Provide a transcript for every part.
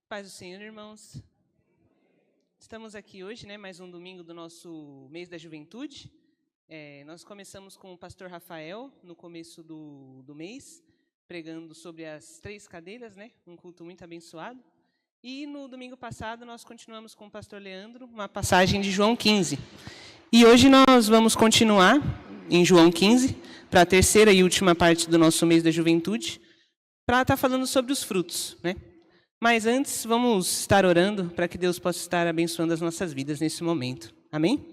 Paz do Senhor, irmãos. Estamos aqui hoje, mais um domingo do nosso mês da juventude. Nós começamos com o pastor Rafael, no começo do mês, pregando sobre as 3 cadeiras, um culto muito abençoado. E no domingo passado nós continuamos com o pastor Leandro, uma passagem de João 15. E hoje nós vamos continuar em João 15, para a terceira e última parte do nosso mês da juventude, para estar falando sobre os frutos, Mas antes, vamos estar orando para que Deus possa estar abençoando as nossas vidas nesse momento. Amém?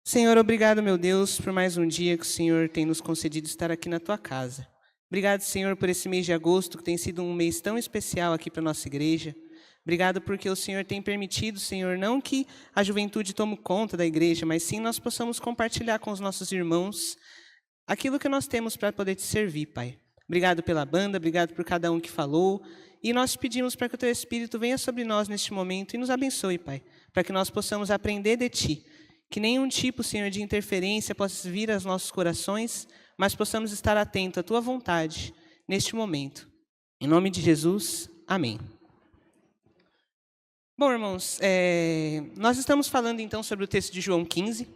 Senhor, obrigado, meu Deus, por mais um dia que o Senhor tem nos concedido estar aqui na Tua casa. Obrigado, Senhor, por esse mês de agosto, que tem sido um mês tão especial aqui para a nossa igreja. Obrigado porque o Senhor tem permitido, Senhor, não que a juventude tome conta da igreja, mas sim nós possamos compartilhar com os nossos irmãos aquilo que nós temos para poder te servir, Pai. Obrigado pela banda, obrigado por cada um que falou. E nós pedimos para que o Teu Espírito venha sobre nós neste momento e nos abençoe, Pai, para que nós possamos aprender de Ti. Que nenhum tipo, Senhor, de interferência possa vir aos nossos corações, mas possamos estar atentos à Tua vontade neste momento. Em nome de Jesus, amém. Bom, irmãos, nós estamos falando então sobre o texto de João 15.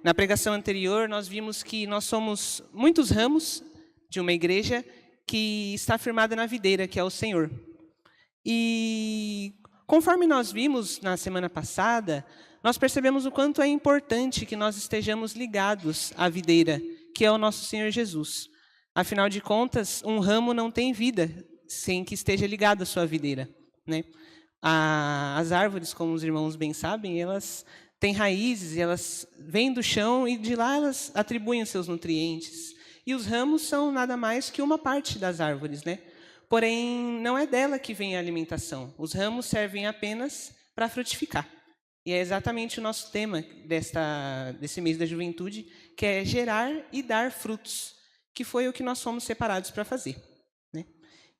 Na pregação anterior, nós vimos que nós somos muitos ramos de uma igreja que está firmada na videira, que é o Senhor. E conforme nós vimos na semana passada, nós percebemos o quanto é importante que nós estejamos ligados à videira, que é o nosso Senhor Jesus. Afinal de contas, um ramo não tem vida sem que esteja ligado à sua videira, As árvores, como os irmãos bem sabem, elas têm raízes, elas vêm do chão e de lá elas atribuem os seus nutrientes. E os ramos são nada mais que uma parte das árvores, Porém, não é dela que vem a alimentação. Os ramos servem apenas para frutificar. E é exatamente o nosso tema desse mês da juventude, que é gerar e dar frutos, que foi o que nós fomos separados para fazer.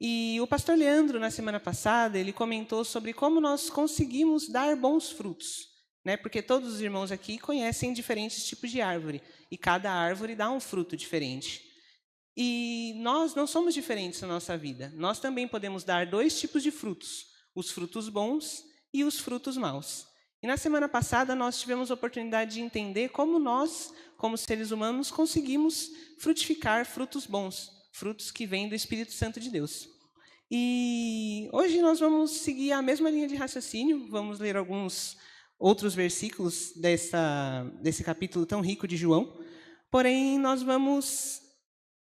E o pastor Leandro, na semana passada, ele comentou sobre como nós conseguimos dar bons frutos. Porque todos os irmãos aqui conhecem diferentes tipos de árvore, e cada árvore dá um fruto diferente. E nós não somos diferentes na nossa vida. Nós também podemos dar 2 tipos de frutos, os frutos bons e os frutos maus. E na semana passada nós tivemos a oportunidade de entender como nós, como seres humanos, conseguimos frutificar frutos bons, frutos que vêm do Espírito Santo de Deus. E hoje nós vamos seguir a mesma linha de raciocínio, vamos ler alguns outros versículos desse capítulo tão rico de João, porém nós vamos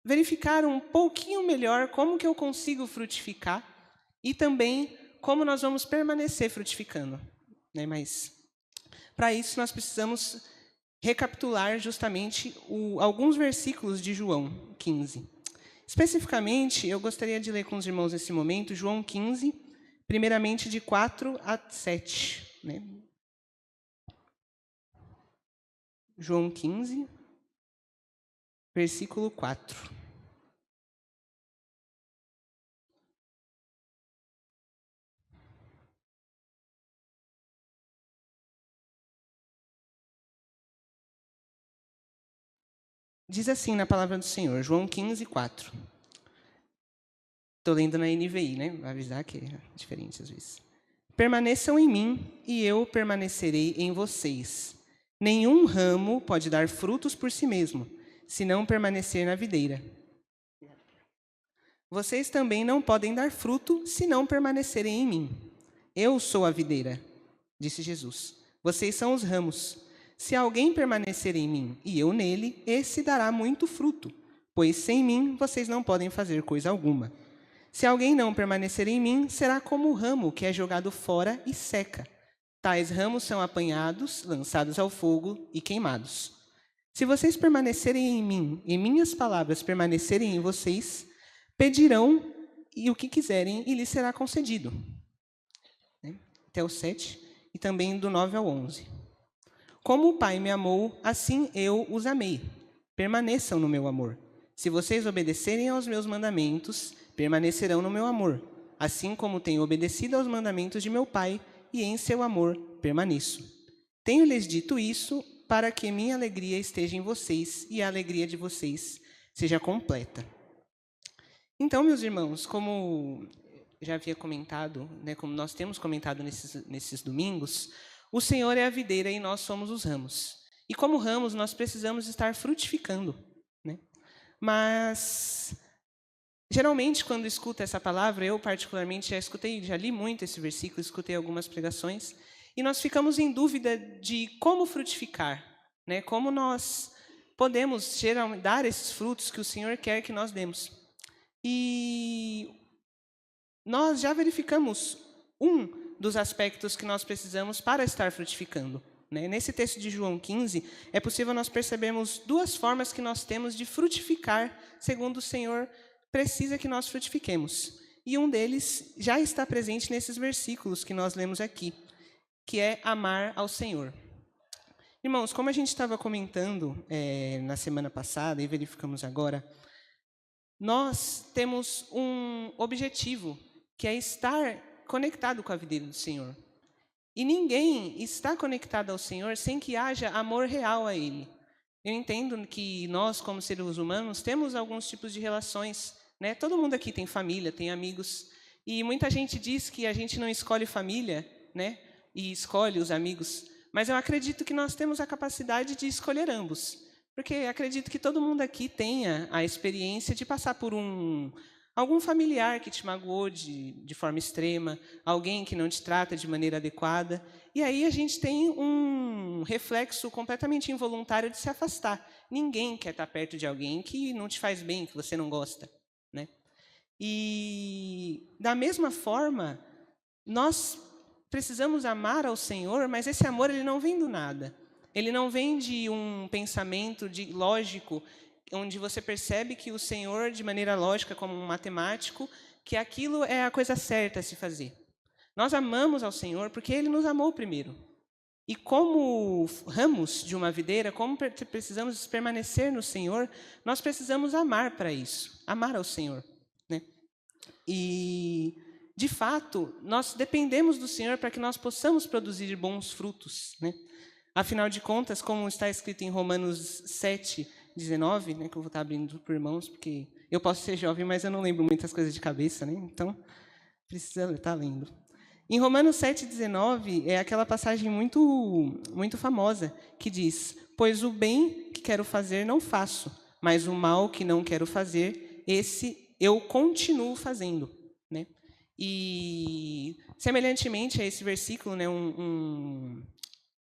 verificar um pouquinho melhor como que eu consigo frutificar e também como nós vamos permanecer frutificando. Mas para isso nós precisamos recapitular justamente alguns versículos de João 15. Especificamente, eu gostaria de ler com os irmãos nesse momento João 15, primeiramente de 4 a 7. João 15, versículo 4. Diz assim na palavra do Senhor, João 15, 4. Estou lendo na NVI, Vai avisar que é diferente às vezes. Permaneçam em mim e eu permanecerei em vocês. Nenhum ramo pode dar frutos por si mesmo, se não permanecer na videira. Vocês também não podem dar fruto se não permanecerem em mim. Eu sou a videira, disse Jesus. Vocês são os ramos. Se alguém permanecer em mim e eu nele, esse dará muito fruto, pois sem mim vocês não podem fazer coisa alguma. Se alguém não permanecer em mim, será como o ramo que é jogado fora e seca. Tais ramos são apanhados, lançados ao fogo e queimados. Se vocês permanecerem em mim e minhas palavras permanecerem em vocês, pedirão e o que quiserem e lhes será concedido. Até o 7 e também do 9 ao 11. Como o Pai me amou, assim eu os amei. Permaneçam no meu amor. Se vocês obedecerem aos meus mandamentos, permanecerão no meu amor, assim como tenho obedecido aos mandamentos de meu Pai, e em seu amor permaneço. Tenho-lhes dito isso para que minha alegria esteja em vocês e a alegria de vocês seja completa. Então, meus irmãos, como já havia comentado, né, como nós temos comentado nesses domingos, o Senhor é a videira e nós somos os ramos. E como ramos, nós precisamos estar frutificando, né? Mas, geralmente, quando escuto essa palavra, eu particularmente já li muito esse versículo, escutei algumas pregações, e nós ficamos em dúvida de como frutificar, né? Como nós podemos dar esses frutos que o Senhor quer que nós demos. E nós já verificamos um dos aspectos que nós precisamos para estar frutificando, né? Nesse texto de João 15, é possível nós percebermos duas formas que nós temos de frutificar, segundo o Senhor precisa que nós frutifiquemos. E um deles já está presente nesses versículos que nós lemos aqui, que é amar ao Senhor. Irmãos, como a gente estava comentando na semana passada e verificamos agora, nós temos um objetivo, que é estar conectado com a videira do Senhor. E ninguém está conectado ao Senhor sem que haja amor real a Ele. Eu entendo que nós, como seres humanos, temos alguns tipos de relações, né? Todo mundo aqui tem família, tem amigos. E muita gente diz que a gente não escolhe família, né? E escolhe os amigos. Mas eu acredito que nós temos a capacidade de escolher ambos. Porque acredito que todo mundo aqui tenha a experiência de passar por algum familiar que te magoou de forma extrema, alguém que não te trata de maneira adequada. E aí a gente tem um reflexo completamente involuntário de se afastar. Ninguém quer estar perto de alguém que não te faz bem, que você não gosta, né? E, da mesma forma, nós precisamos amar ao Senhor, mas esse amor ele não vem do nada. Ele não vem de um pensamento lógico, onde você percebe que o Senhor, de maneira lógica, como um matemático, que aquilo é a coisa certa a se fazer. Nós amamos ao Senhor porque Ele nos amou primeiro. E como ramos de uma videira, como precisamos permanecer no Senhor, nós precisamos amar para isso, amar ao Senhor, né? E, de fato, nós dependemos do Senhor para que nós possamos produzir bons frutos, né? Afinal de contas, como está escrito em Romanos 7:19, né, que eu vou estar abrindo para irmãos, porque eu posso ser jovem, mas eu não lembro muitas coisas de cabeça, né? Então, precisa estar lendo. Em Romanos 7:19, é aquela passagem muito, muito famosa, que diz: pois o bem que quero fazer não faço, mas o mal que não quero fazer, esse eu continuo fazendo, né? E, semelhantemente a esse versículo, né,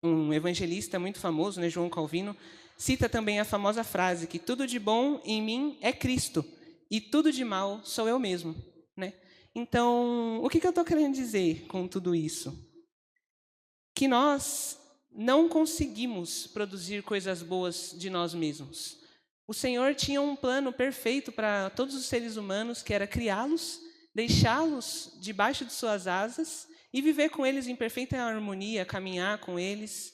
um evangelista muito famoso, né, João Calvino, cita também a famosa frase que tudo de bom em mim é Cristo e tudo de mal sou eu mesmo, né? Então, o que eu estou querendo dizer com tudo isso? Que nós não conseguimos produzir coisas boas de nós mesmos. O Senhor tinha um plano perfeito para todos os seres humanos, que era criá-los, deixá-los debaixo de suas asas e viver com eles em perfeita harmonia, caminhar com eles.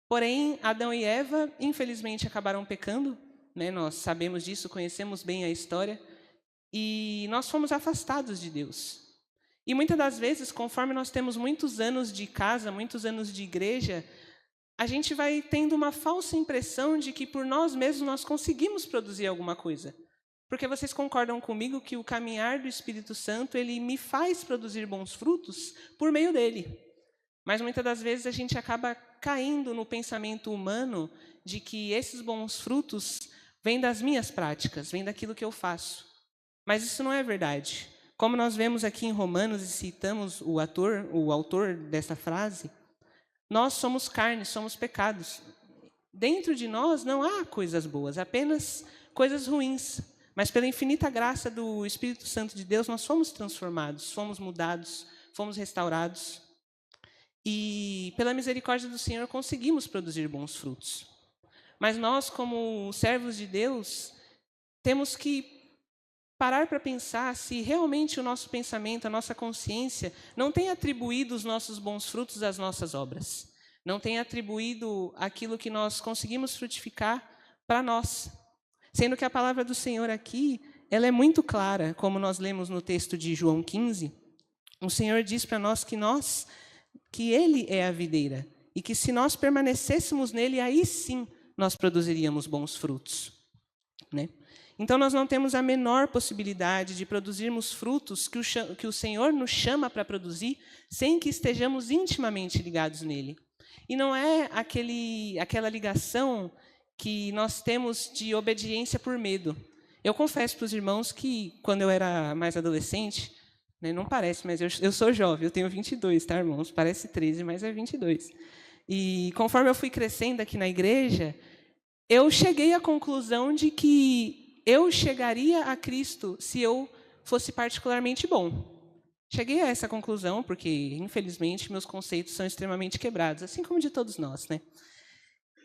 Porém, Adão e Eva, infelizmente, acabaram pecando, né? Nós sabemos disso, conhecemos bem a história, e nós fomos afastados de Deus. E muitas das vezes, conforme nós temos muitos anos de casa, muitos anos de igreja, a gente vai tendo uma falsa impressão de que por nós mesmos nós conseguimos produzir alguma coisa. Porque vocês concordam comigo que o caminhar do Espírito Santo, ele me faz produzir bons frutos por meio dele. Mas muitas das vezes a gente acaba caindo no pensamento humano de que esses bons frutos vêm das minhas práticas, vêm daquilo que eu faço. Mas isso não é verdade. Como nós vemos aqui em Romanos e citamos o autor dessa frase, nós somos carne, somos pecados. Dentro de nós não há coisas boas, apenas coisas ruins. Mas pela infinita graça do Espírito Santo de Deus, nós fomos transformados, fomos mudados, fomos restaurados. E pela misericórdia do Senhor conseguimos produzir bons frutos. Mas nós, como servos de Deus, temos que parar para pensar se realmente o nosso pensamento, a nossa consciência, não tem atribuído os nossos bons frutos às nossas obras. Não tem atribuído aquilo que nós conseguimos frutificar para nós. Sendo que a palavra do Senhor aqui, ela é muito clara, como nós lemos no texto de João 15. O Senhor diz para nós que Ele é a videira e que se nós permanecêssemos nele, aí sim nós produziríamos bons frutos, né? Então, nós não temos a menor possibilidade de produzirmos frutos que o Senhor nos chama para produzir sem que estejamos intimamente ligados nele. E não é aquela ligação que nós temos de obediência por medo. Eu confesso para os irmãos que, quando eu era mais adolescente, né, não parece, mas eu sou jovem, eu tenho 22, tá, irmãos? Parece 13, mas é 22. E conforme eu fui crescendo aqui na igreja, eu cheguei à conclusão de que eu chegaria a Cristo se eu fosse particularmente bom. Cheguei a essa conclusão porque, infelizmente, meus conceitos são extremamente quebrados, assim como de todos nós, né?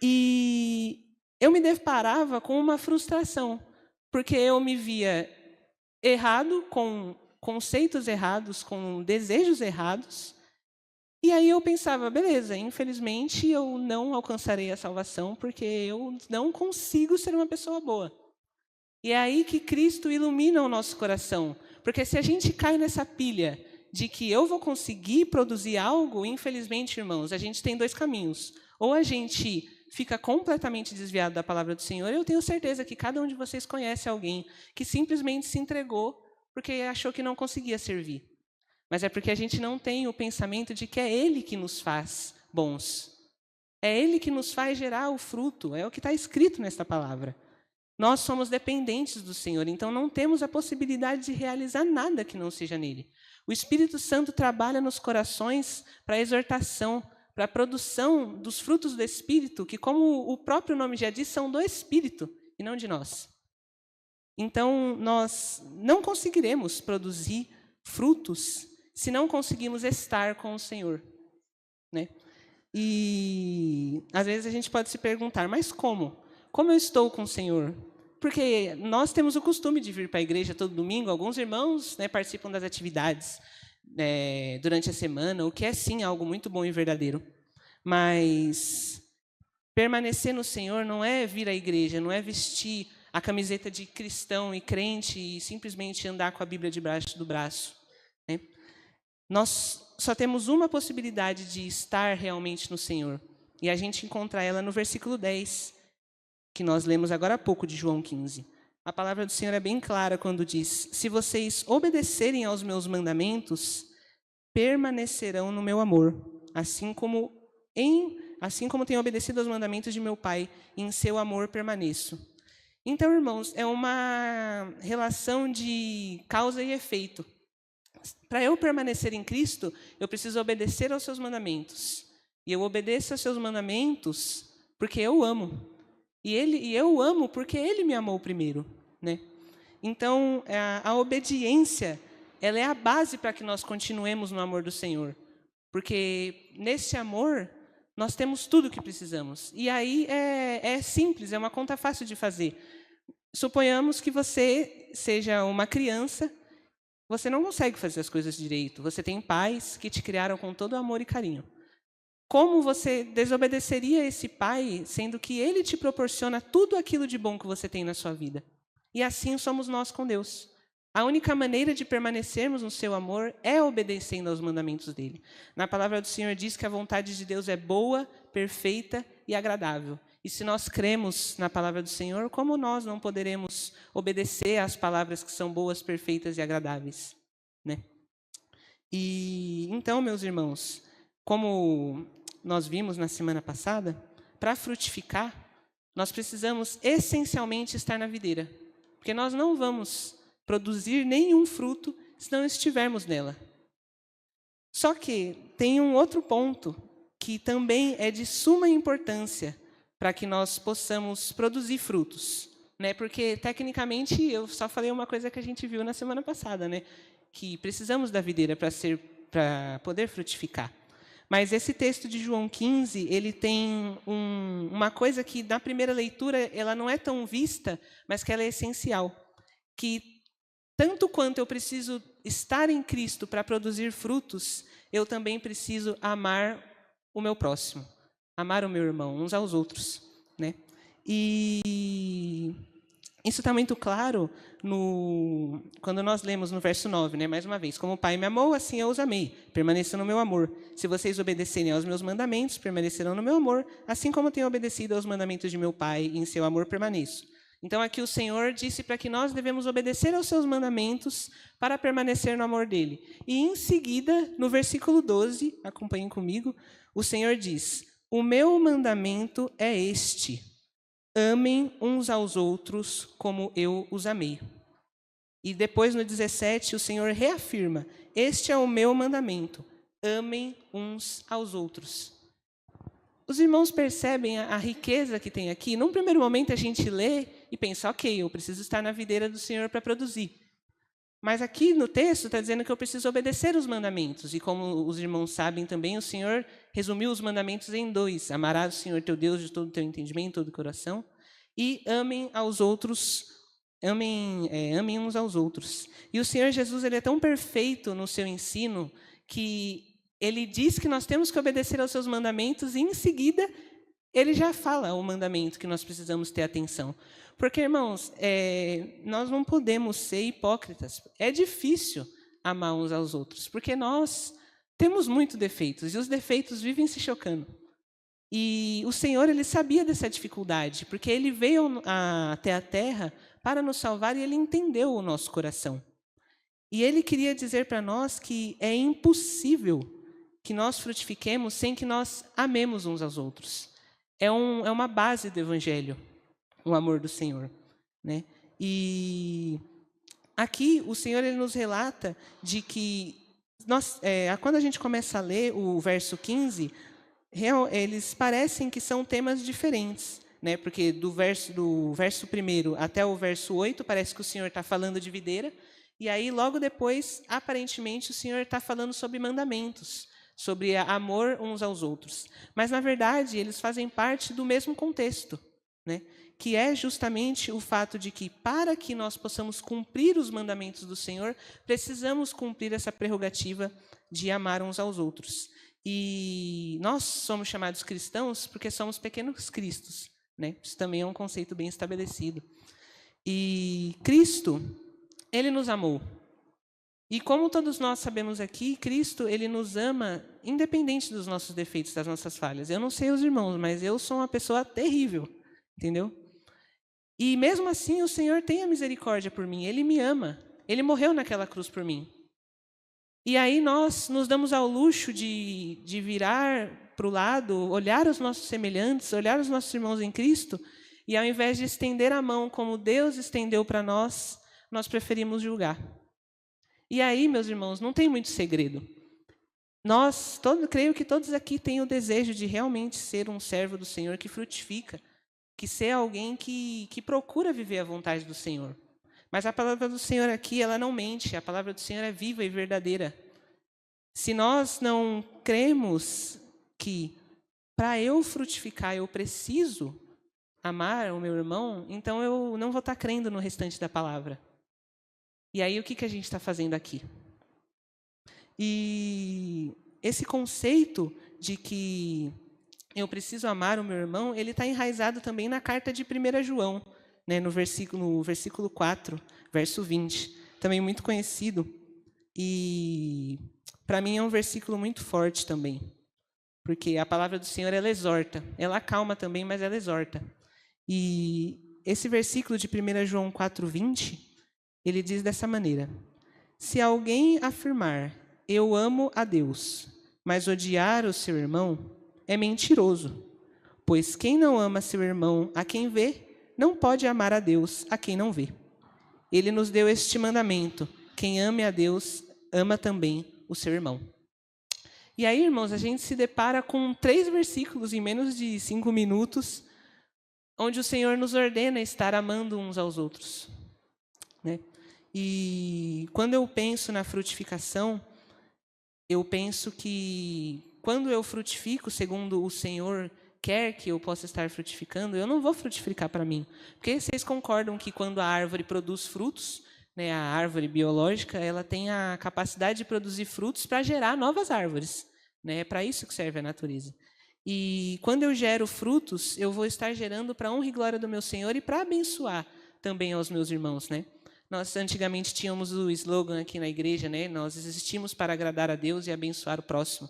E eu me deparava com uma frustração, porque eu me via errado, com conceitos errados, com desejos errados. E aí eu pensava, beleza, infelizmente eu não alcançarei a salvação porque eu não consigo ser uma pessoa boa. E é aí que Cristo ilumina o nosso coração. Porque se a gente cai nessa pilha de que eu vou conseguir produzir algo, infelizmente, irmãos, a gente tem dois caminhos. Ou a gente fica completamente desviado da palavra do Senhor, e eu tenho certeza que cada um de vocês conhece alguém que simplesmente se entregou porque achou que não conseguia servir. Mas é porque a gente não tem o pensamento de que é Ele que nos faz bons. É Ele que nos faz gerar o fruto, é o que está escrito nesta palavra. Nós somos dependentes do Senhor, então não temos a possibilidade de realizar nada que não seja nele. O Espírito Santo trabalha nos corações para a exortação, para a produção dos frutos do Espírito, que, como o próprio nome já diz, são do Espírito e não de nós. Então, nós não conseguiremos produzir frutos se não conseguimos estar com o Senhor, né? E às vezes a gente pode se perguntar, mas como? Como eu estou com o Senhor? Porque nós temos o costume de vir para a igreja todo domingo, alguns irmãos, né, participam das atividades durante a semana, o que é sim algo muito bom e verdadeiro. Mas permanecer no Senhor não é vir à igreja, não é vestir a camiseta de cristão e crente e simplesmente andar com a Bíblia debaixo do braço, né? Nós só temos uma possibilidade de estar realmente no Senhor, e a gente encontra ela no versículo 10, que nós lemos agora há pouco de João 15. A palavra do Senhor é bem clara quando diz: se vocês obedecerem aos meus mandamentos, permanecerão no meu amor, assim como tenho obedecido aos mandamentos de meu Pai, e em seu amor permaneço. Então, irmãos, é uma relação de causa e efeito. Para eu permanecer em Cristo, eu preciso obedecer aos seus mandamentos. E eu obedeço aos seus mandamentos porque eu amo. E eu amo porque Ele me amou primeiro, né? Então, a obediência, ela é a base para que nós continuemos no amor do Senhor. Porque nesse amor, nós temos tudo o que precisamos. E aí é simples, é uma conta fácil de fazer. Suponhamos que você seja uma criança, você não consegue fazer as coisas direito. Você tem pais que te criaram com todo amor e carinho. Como você desobedeceria a esse pai, sendo que ele te proporciona tudo aquilo de bom que você tem na sua vida? E assim somos nós com Deus. A única maneira de permanecermos no seu amor é obedecendo aos mandamentos dele. Na palavra do Senhor diz que a vontade de Deus é boa, perfeita e agradável. E se nós cremos na palavra do Senhor, como nós não poderemos obedecer às palavras que são boas, perfeitas e agradáveis, né? E então, meus irmãos, como nós vimos na semana passada, para frutificar, nós precisamos essencialmente estar na videira. Porque nós não vamos produzir nenhum fruto se não estivermos nela. Só que tem um outro ponto que também é de suma importância para que nós possamos produzir frutos, né? Porque, tecnicamente, eu só falei uma coisa que a gente viu na semana passada, né? Que precisamos da videira para poder frutificar. Mas esse texto de João 15, ele tem uma coisa que, na primeira leitura, ela não é tão vista, mas que ela é essencial. Que, tanto quanto eu preciso estar em Cristo para produzir frutos, eu também preciso amar o meu próximo, amar o meu irmão, uns aos outros, né? E isso está muito claro quando nós lemos no verso 9, né? Mais uma vez, como o Pai me amou, assim eu os amei, permaneçam no meu amor. Se vocês obedecerem aos meus mandamentos, permanecerão no meu amor, assim como tenho obedecido aos mandamentos de meu Pai, e em seu amor permaneço. Então, aqui o Senhor disse para que nós devemos obedecer aos seus mandamentos para permanecer no amor dele. E, em seguida, no versículo 12, acompanhem comigo, o Senhor diz: o meu mandamento é este: amem uns aos outros como eu os amei. E depois, no 17, o Senhor reafirma: este é o meu mandamento: amem uns aos outros. Os irmãos percebem a riqueza que tem aqui? Num primeiro momento, a gente lê e pensa, ok, eu preciso estar na videira do Senhor para produzir. Mas aqui no texto está dizendo que eu preciso obedecer os mandamentos. E como os irmãos sabem também, o Senhor resumiu os mandamentos em 2. Amarás o Senhor teu Deus de todo o teu entendimento, todo o coração. E amem aos outros, amem uns aos outros. E o Senhor Jesus, ele é tão perfeito no seu ensino que ele diz que nós temos que obedecer aos seus mandamentos e, em seguida, ele já fala o mandamento que nós precisamos ter atenção. Porque, irmãos, nós não podemos ser hipócritas. É difícil amar uns aos outros, porque nós temos muitos defeitos, e os defeitos vivem se chocando. E o Senhor, ele sabia dessa dificuldade, porque ele veio até a terra para nos salvar e ele entendeu o nosso coração. E ele queria dizer para nós que é impossível que nós frutifiquemos sem que nós amemos uns aos outros. É uma base do Evangelho, o amor do Senhor, né? E aqui o Senhor, ele nos relata de que quando a gente começa a ler o verso 15, eles parecem que são temas diferentes, né? Porque do verso 1 até o verso 8 parece que o Senhor está falando de videira, e aí logo depois, aparentemente, o Senhor está falando sobre mandamentos, sobre amor uns aos outros. Mas, na verdade, eles fazem parte do mesmo contexto, né? Que é justamente o fato de que, para que nós possamos cumprir os mandamentos do Senhor, precisamos cumprir essa prerrogativa de amar uns aos outros. E nós somos chamados cristãos porque somos pequenos cristos, né? Isso também é um conceito bem estabelecido. E Cristo, ele nos amou. E como todos nós sabemos aqui, Cristo, ele nos ama independente dos nossos defeitos, das nossas falhas. Eu não sei os irmãos, mas eu sou uma pessoa terrível, entendeu? E mesmo assim, o Senhor tem a misericórdia por mim, ele me ama. Ele morreu naquela cruz por mim. E aí nós nos damos ao luxo de virar para o lado, olhar os nossos semelhantes, olhar os nossos irmãos em Cristo, e ao invés de estender a mão como Deus estendeu para nós, nós preferimos julgar. E aí, meus irmãos, não tem muito segredo. Creio que todos aqui têm o desejo de realmente ser um servo do Senhor que frutifica, que ser alguém que procura viver a vontade do Senhor. Mas a palavra do Senhor aqui, ela não mente, a palavra do Senhor é viva e verdadeira. Se nós não cremos que para eu frutificar eu preciso amar o meu irmão, então eu não vou estar crendo no restante da palavra. E aí, o que a gente está fazendo aqui? E esse conceito de que eu preciso amar o meu irmão, ele está enraizado também na carta de 1 João, né, no versículo 4, verso 20. Também muito conhecido. E, para mim, é um versículo muito forte também. Porque a palavra do Senhor, ela exorta. Ela acalma também, mas ela exorta. E esse versículo de 1 João 4, 20... ele diz dessa maneira: se alguém afirmar, eu amo a Deus, mas odiar o seu irmão, é mentiroso. Pois quem não ama seu irmão a quem vê, não pode amar a Deus a quem não vê. Ele nos deu este mandamento: quem ame a Deus, ama também o seu irmão. E aí, irmãos, a gente se depara com 3 versículos em menos de 5 minutos, onde o Senhor nos ordena estar amando uns aos outros, né? E quando eu penso na frutificação, eu penso que quando eu frutifico segundo o Senhor quer que eu possa estar frutificando, eu não vou frutificar para mim. Porque vocês concordam que quando a árvore produz frutos, né, a árvore biológica, ela tem a capacidade de produzir frutos para gerar novas árvores, né? É para isso que serve a natureza. E quando eu gero frutos, eu vou estar gerando para a honra e glória do meu Senhor e para abençoar também aos meus irmãos, né? Nós antigamente tínhamos o slogan aqui na igreja, né? Nós existimos para agradar a Deus e abençoar o próximo.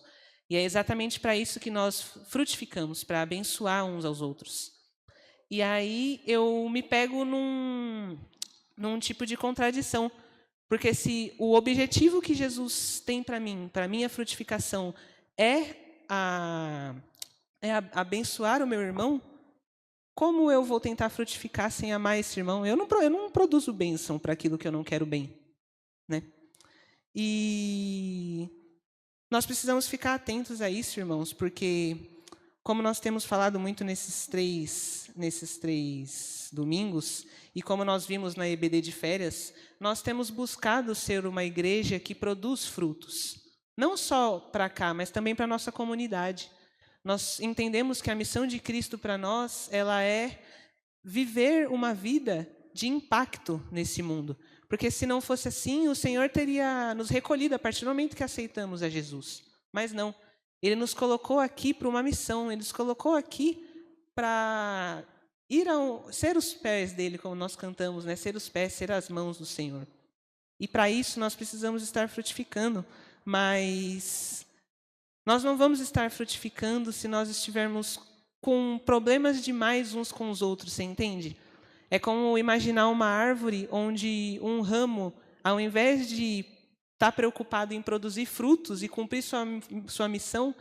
E é exatamente para isso que nós frutificamos, para abençoar uns aos outros. E aí eu me pego num tipo de contradição. Porque se o objetivo que Jesus tem para mim, para a minha frutificação, abençoar o meu irmão, como eu vou tentar frutificar sem amar esse irmão? Eu não produzo bênção para aquilo que eu não quero bem, né? E nós precisamos ficar atentos a isso, irmãos, porque, como nós temos falado muito nesses três domingos, e como nós vimos na EBD de férias, nós temos buscado ser uma igreja que produz frutos. Não só para cá, mas também para a nossa comunidade. Nós entendemos que a missão de Cristo para nós, ela é viver uma vida de impacto nesse mundo. Porque se não fosse assim, o Senhor teria nos recolhido a partir do momento que aceitamos a Jesus. Mas não. Ele nos colocou aqui para uma missão. Ele nos colocou aqui para ser os pés dele, como nós cantamos, né? Ser os pés, ser as mãos do Senhor. E para isso nós precisamos estar frutificando. Mas nós não vamos estar frutificando se nós estivermos com problemas demais uns com os outros, você entende? É como imaginar uma árvore onde um ramo, ao invés de estar preocupado em produzir frutos e cumprir sua missão,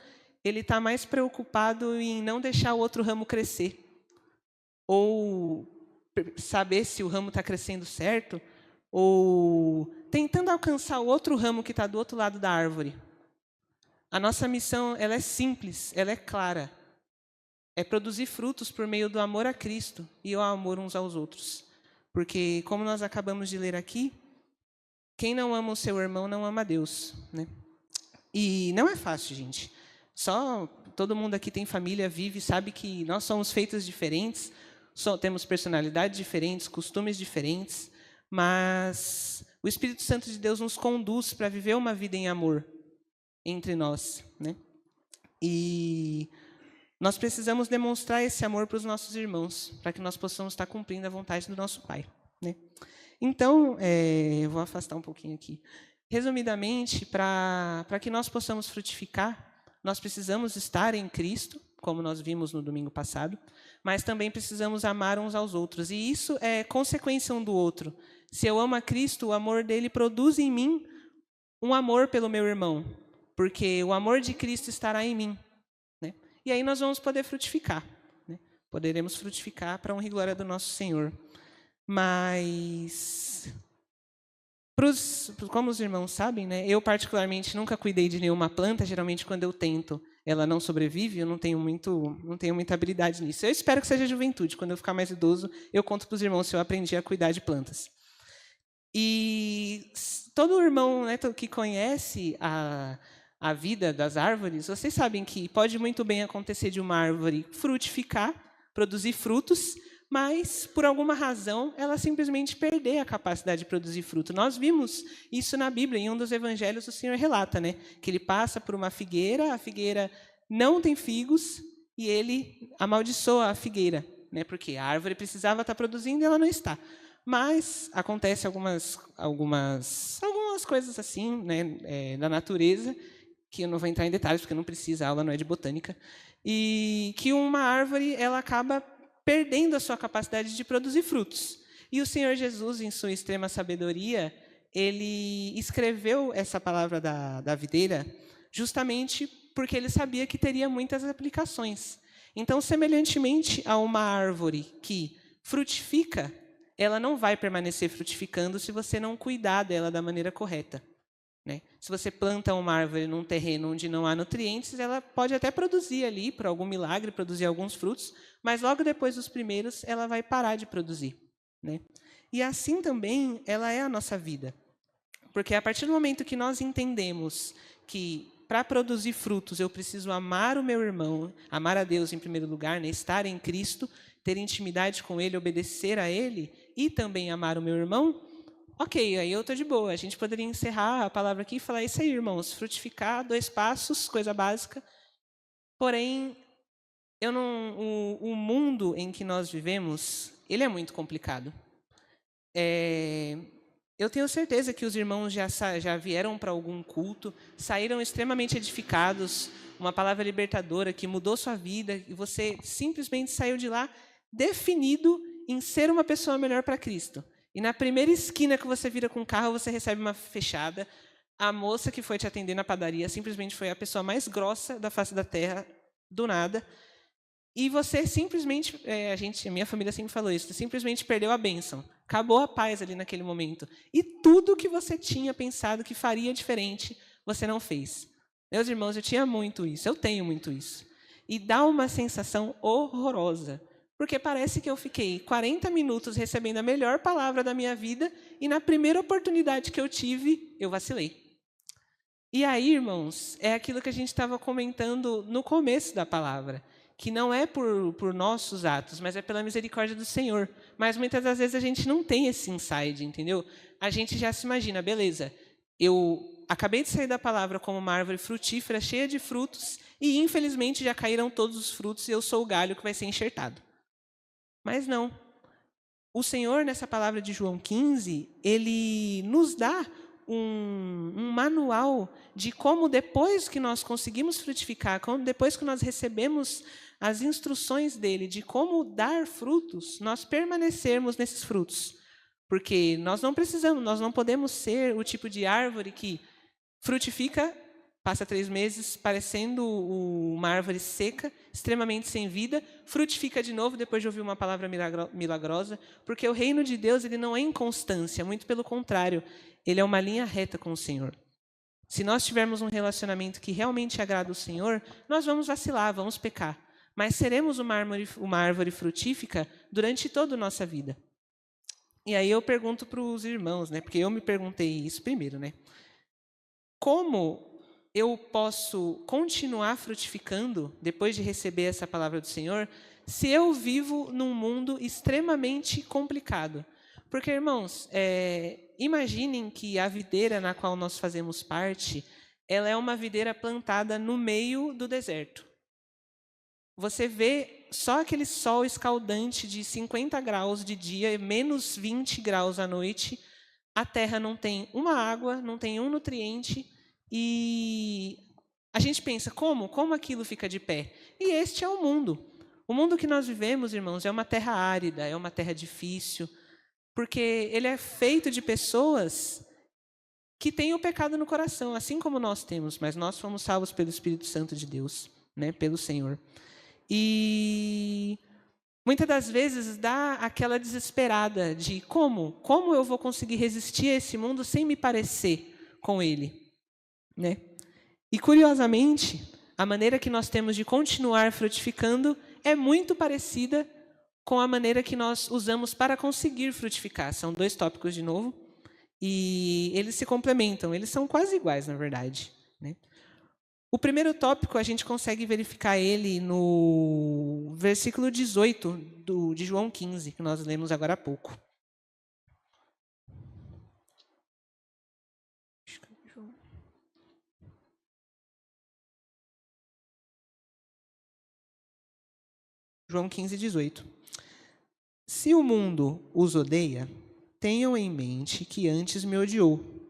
ele está mais preocupado em não deixar o outro ramo crescer. Ou saber se o ramo está crescendo certo, ou tentando alcançar o outro ramo que está do outro lado da árvore. A nossa missão, ela é simples, ela é clara. É produzir frutos por meio do amor a Cristo e o amor uns aos outros. Porque, como nós acabamos de ler aqui, quem não ama o seu irmão não ama a Deus, né? E não é fácil, gente. Todo mundo aqui tem família, vive, sabe que nós somos feitos diferentes, temos personalidades diferentes, costumes diferentes, mas o Espírito Santo de Deus nos conduz para viver uma vida em amor entre nós, né? E nós precisamos demonstrar esse amor para os nossos irmãos, para que nós possamos estar cumprindo a vontade do nosso Pai, né? Então, eu vou afastar um pouquinho aqui. Resumidamente, para que nós possamos frutificar, nós precisamos estar em Cristo, como nós vimos no domingo passado, mas também precisamos amar uns aos outros. E isso é consequência um do outro. Se eu amo a Cristo, o amor dele produz em mim um amor pelo meu irmão, porque o amor de Cristo estará em mim, né? E aí nós vamos poder frutificar, né? Poderemos frutificar para a honra e glória do nosso Senhor. Mas, como os irmãos sabem, né, eu particularmente nunca cuidei de nenhuma planta. Geralmente, quando eu tento, ela não sobrevive. Eu não tenho muita habilidade nisso. Eu espero que seja juventude. Quando eu ficar mais idoso, eu conto para os irmãos se eu aprendi a cuidar de plantas. E todo irmão, né, que conhece a vida das árvores, vocês sabem que pode muito bem acontecer de uma árvore frutificar, produzir frutos, mas, por alguma razão, ela simplesmente perder a capacidade de produzir fruto. Nós vimos isso na Bíblia. Em um dos evangelhos, o Senhor relata, né, que ele passa por uma figueira, a figueira não tem figos, e ele amaldiçoa a figueira, né, porque a árvore precisava estar produzindo e ela não está. Mas acontece algumas coisas assim, né, da natureza, que eu não vou entrar em detalhes, porque não precisa, a aula não é de botânica, e que uma árvore ela acaba perdendo a sua capacidade de produzir frutos. E o Senhor Jesus, em sua extrema sabedoria, ele escreveu essa palavra da videira justamente porque ele sabia que teria muitas aplicações. Então, semelhantemente a uma árvore que frutifica, ela não vai permanecer frutificando se você não cuidar dela da maneira correta, né? Se você planta uma árvore num terreno onde não há nutrientes, ela pode até produzir ali, por algum milagre, produzir alguns frutos, mas logo depois dos primeiros, ela vai parar de produzir, né? E assim também ela é a nossa vida. Porque a partir do momento que nós entendemos que para produzir frutos eu preciso amar o meu irmão, amar a Deus em primeiro lugar, né? Estar em Cristo, ter intimidade com Ele, obedecer a Ele e também amar o meu irmão, ok, aí eu estou de boa. A gente poderia encerrar a palavra aqui e falar isso aí, irmãos. Frutificar, 2 passos, coisa básica. Porém, o mundo em que nós vivemos, ele é muito complicado. Eu tenho certeza que os irmãos já vieram para algum culto, saíram extremamente edificados, uma palavra libertadora que mudou sua vida, e você simplesmente saiu de lá definido em ser uma pessoa melhor para Cristo. E na primeira esquina que você vira com o carro, você recebe uma fechada. A moça que foi te atender na padaria simplesmente foi a pessoa mais grossa da face da terra, do nada. E você simplesmente, a minha família sempre falou isso, você simplesmente perdeu a bênção. Acabou a paz ali naquele momento. E tudo que você tinha pensado que faria diferente, você não fez. Meus irmãos, eu tinha muito isso, eu tenho muito isso. E dá uma sensação horrorosa. Porque parece que eu fiquei 40 minutos recebendo a melhor palavra da minha vida e na primeira oportunidade que eu tive, eu vacilei. E aí, irmãos, é aquilo que a gente estava comentando no começo da palavra, que não é por nossos atos, mas é pela misericórdia do Senhor. Mas muitas das vezes a gente não tem esse insight, entendeu? A gente já se imagina, beleza, eu acabei de sair da palavra como uma árvore frutífera, cheia de frutos, e infelizmente já caíram todos os frutos e eu sou o galho que vai ser enxertado. Mas não. O Senhor, nessa palavra de João 15, ele nos dá um manual de como, depois que nós conseguimos frutificar, depois que nós recebemos as instruções dele de como dar frutos, nós permanecermos nesses frutos. Porque nós não podemos ser o tipo de árvore que frutifica, passa 3 meses parecendo uma árvore seca, extremamente sem vida, frutifica de novo depois de ouvir uma palavra milagrosa, porque o reino de Deus ele não é inconstância, muito pelo contrário, ele é uma linha reta com o Senhor. Se nós tivermos um relacionamento que realmente agrada o Senhor, nós vamos vacilar, vamos pecar, mas seremos uma árvore frutífica durante toda a nossa vida. E aí eu pergunto para os irmãos, né, porque eu me perguntei isso primeiro, né? Como eu posso continuar frutificando, depois de receber essa palavra do Senhor, se eu vivo num mundo extremamente complicado? Porque, irmãos, imaginem que a videira na qual nós fazemos parte, ela é uma videira plantada no meio do deserto. Você vê só aquele sol escaldante de 50 graus de dia, menos 20 graus à noite, a terra não tem uma água, não tem um nutriente, e a gente pensa, como aquilo fica de pé? E este é o mundo. O mundo que nós vivemos, irmãos, é uma terra árida, é uma terra difícil, porque ele é feito de pessoas que têm o pecado no coração, assim como nós temos, mas nós fomos salvos pelo Espírito Santo de Deus, né, pelo Senhor. E muitas das vezes dá aquela desesperada de como eu vou conseguir resistir a esse mundo sem me parecer com ele, né? E curiosamente, a maneira que nós temos de continuar frutificando é muito parecida com a maneira que nós usamos para conseguir frutificar. São 2 tópicos de novo e eles se complementam, eles são quase iguais, na verdade, né? O primeiro tópico, a gente consegue verificar ele no versículo 18 de João 15, que nós lemos agora há pouco. João 15, 18. Se o mundo os odeia, tenham em mente que antes me odiou.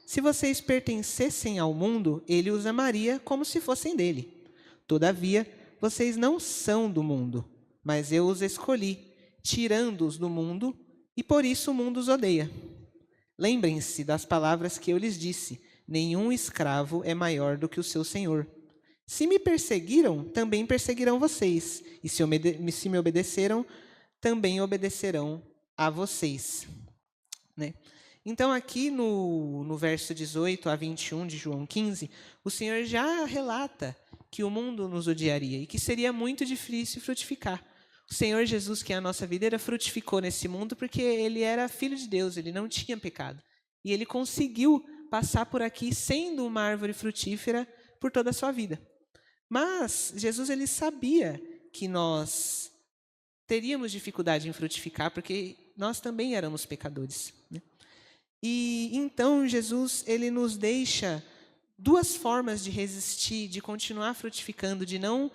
Se vocês pertencessem ao mundo, ele os amaria como se fossem dele. Todavia, vocês não são do mundo, mas eu os escolhi, tirando-os do mundo, e por isso o mundo os odeia. Lembrem-se das palavras que eu lhes disse: nenhum escravo é maior do que o seu senhor. Se me perseguiram, também perseguirão vocês, e se me obedeceram, também obedecerão a vocês. Né? Então, aqui no verso 18 a 21 de João 15, o Senhor já relata que o mundo nos odiaria e que seria muito difícil frutificar. O Senhor Jesus, que é a nossa videira, frutificou nesse mundo porque ele era filho de Deus, ele não tinha pecado. E ele conseguiu passar por aqui sendo uma árvore frutífera por toda a sua vida. Mas Jesus ele sabia que nós teríamos dificuldade em frutificar porque nós também éramos pecadores, né? E então Jesus ele nos deixa 2 formas de resistir, de continuar frutificando, de não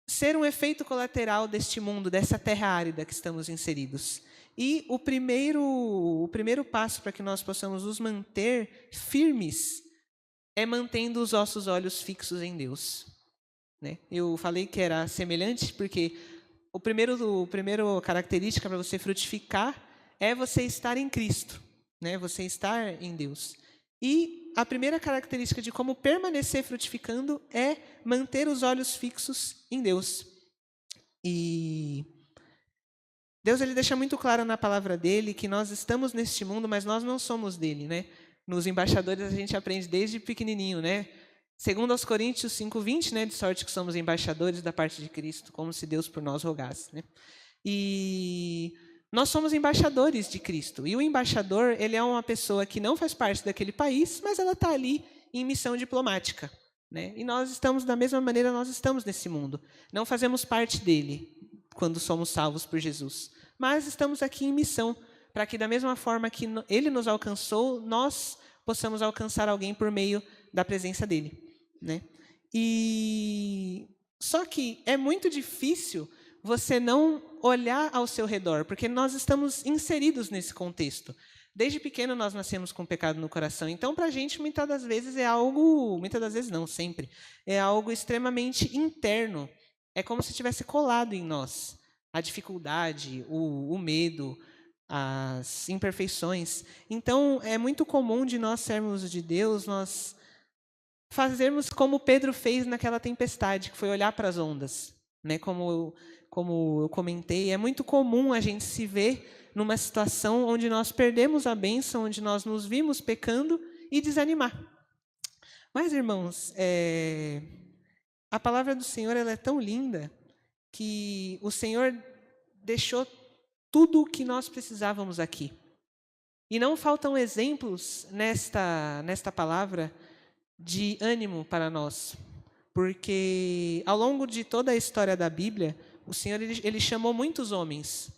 ser um efeito colateral deste mundo, dessa terra árida que estamos inseridos. E o primeiro passo para que nós possamos nos manter firmes é mantendo os nossos olhos fixos em Deus, né? Eu falei que era semelhante porque o primeiro característica para você frutificar é você estar em Cristo, né? Você estar em Deus. E a primeira característica de como permanecer frutificando é manter os olhos fixos em Deus. E Deus ele deixa muito claro na palavra dele que nós estamos neste mundo, mas nós não somos dele, né? Nos embaixadores a gente aprende desde pequenininho, né? Segundo aos Coríntios 5:20, né? De sorte que somos embaixadores da parte de Cristo, como se Deus por nós rogasse, né? E nós somos embaixadores de Cristo. E o embaixador, ele é uma pessoa que não faz parte daquele país, mas ela está ali em missão diplomática, né? E nós estamos, da mesma maneira, nós estamos nesse mundo. Não fazemos parte dele quando somos salvos por Jesus. Mas estamos aqui em missão, para que da mesma forma que ele nos alcançou, nós possamos alcançar alguém por meio da presença dele, né? E só que é muito difícil você não olhar ao seu redor, porque nós estamos inseridos nesse contexto. Desde pequeno nós nascemos com pecado no coração, então para a gente muitas das vezes é algo, muitas das vezes não, sempre, é algo extremamente interno. É como se tivesse colado em nós a dificuldade, o medo, as imperfeições. Então é muito comum de nós sermos de Deus, nós fazermos como Pedro fez naquela tempestade, que foi olhar para as ondas, né? Como eu comentei, é muito comum a gente se ver numa situação onde nós perdemos a bênção, onde nós nos vimos pecando e desanimar. Mas, irmãos, a palavra do Senhor ela é tão linda que o Senhor deixou tudo o que nós precisávamos aqui. E não faltam exemplos nesta palavra de ânimo para nós. Porque ao longo de toda a história da Bíblia, o Senhor ele chamou muitos homens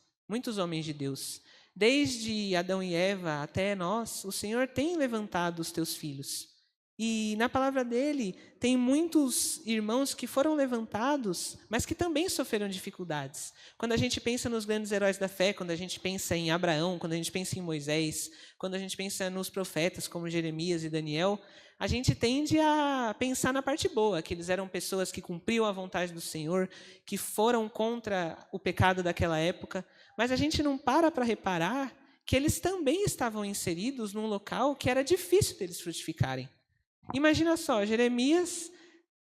de Deus. Desde Adão e Eva até nós, o Senhor tem levantado os teus filhos. E na palavra dele, tem muitos irmãos que foram levantados, mas que também sofreram dificuldades. Quando a gente pensa nos grandes heróis da fé, quando a gente pensa em Abraão, quando a gente pensa em Moisés, quando a gente pensa nos profetas como Jeremias e Daniel, a gente tende a pensar na parte boa, que eles eram pessoas que cumpriam a vontade do Senhor, que foram contra o pecado daquela época, mas a gente não para reparar que eles também estavam inseridos num local que era difícil deles frutificarem. Imagina só, Jeremias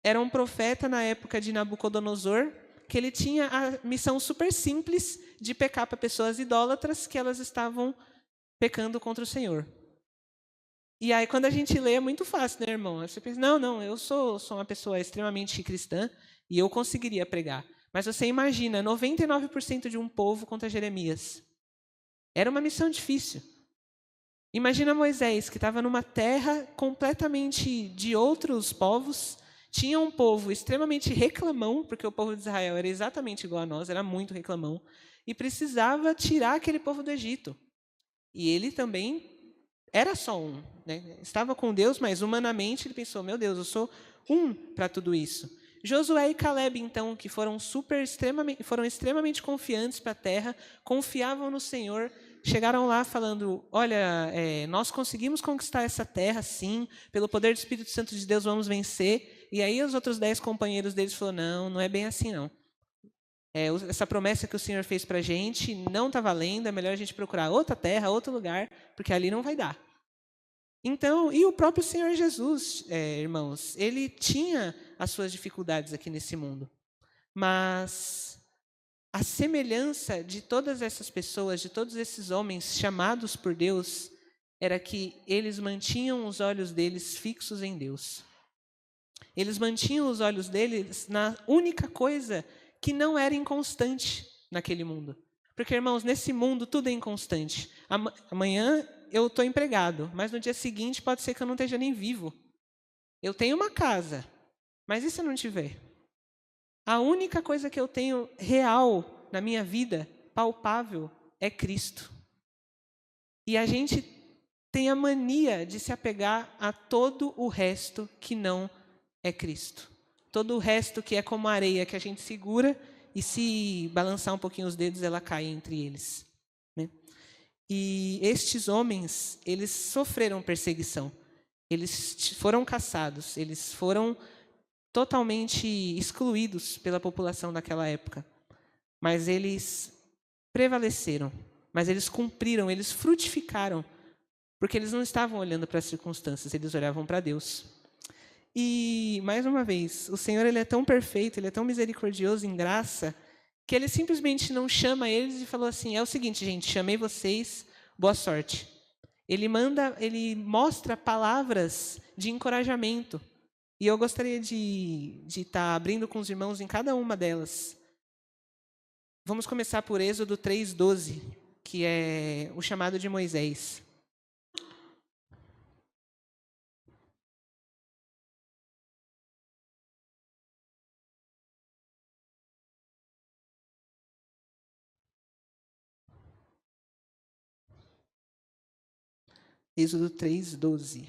era um profeta na época de Nabucodonosor, que ele tinha a missão super simples de pecar para pessoas idólatras que elas estavam pecando contra o Senhor. E aí, quando a gente lê, é muito fácil, né, irmão? Você pensa, não, eu sou uma pessoa extremamente cristã e eu conseguiria pregar. Mas você imagina, 99% de um povo contra Jeremias. Era uma missão difícil. Imagina Moisés, que estava numa terra completamente de outros povos, tinha um povo extremamente reclamão, porque o povo de Israel era exatamente igual a nós, era muito reclamão, e precisava tirar aquele povo do Egito. E ele também era só um, né? Estava com Deus, mas humanamente ele pensou, meu Deus, eu sou um para tudo isso. Josué e Caleb, então, que foram extremamente confiantes para a terra, confiavam no Senhor, chegaram lá falando, olha, nós conseguimos conquistar essa terra, sim, pelo poder do Espírito Santo de Deus vamos vencer. E aí os outros 10 companheiros deles falaram, não é bem assim não. Essa promessa que o Senhor fez para a gente não está valendo, é melhor a gente procurar outra terra, outro lugar, porque ali não vai dar. Então, e o próprio Senhor Jesus, irmãos, ele tinha as suas dificuldades aqui nesse mundo. Mas a semelhança de todas essas pessoas, de todos esses homens chamados por Deus, era que eles mantinham os olhos deles fixos em Deus. Eles mantinham os olhos deles na única coisa que não era inconstante naquele mundo. Porque, irmãos, nesse mundo tudo é inconstante. Amanhã eu estou empregado, mas no dia seguinte pode ser que eu não esteja nem vivo. Eu tenho uma casa, mas e se eu não tiver? A única coisa que eu tenho real na minha vida, palpável, é Cristo. E a gente tem a mania de se apegar a todo o resto que não é Cristo. Todo o resto que é como areia que a gente segura e se balançar um pouquinho os dedos, ela cai entre eles. Né? E estes homens, eles sofreram perseguição. Eles foram caçados, eles foram totalmente excluídos pela população daquela época. mas eles prevaleceram, mas eles cumpriram, eles frutificaram, porque eles não estavam olhando para as circunstâncias, eles olhavam para Deus. E, mais uma vez, o Senhor ele é tão perfeito, ele é tão misericordioso em graça, que ele simplesmente não chama eles e falou assim, é o seguinte, gente, chamei vocês, boa sorte. Ele mostra palavras de encorajamento. E eu gostaria de estar abrindo com os irmãos em cada uma delas. Vamos começar por Êxodo 3:12, que é o chamado de Moisés. Êxodo 3:12.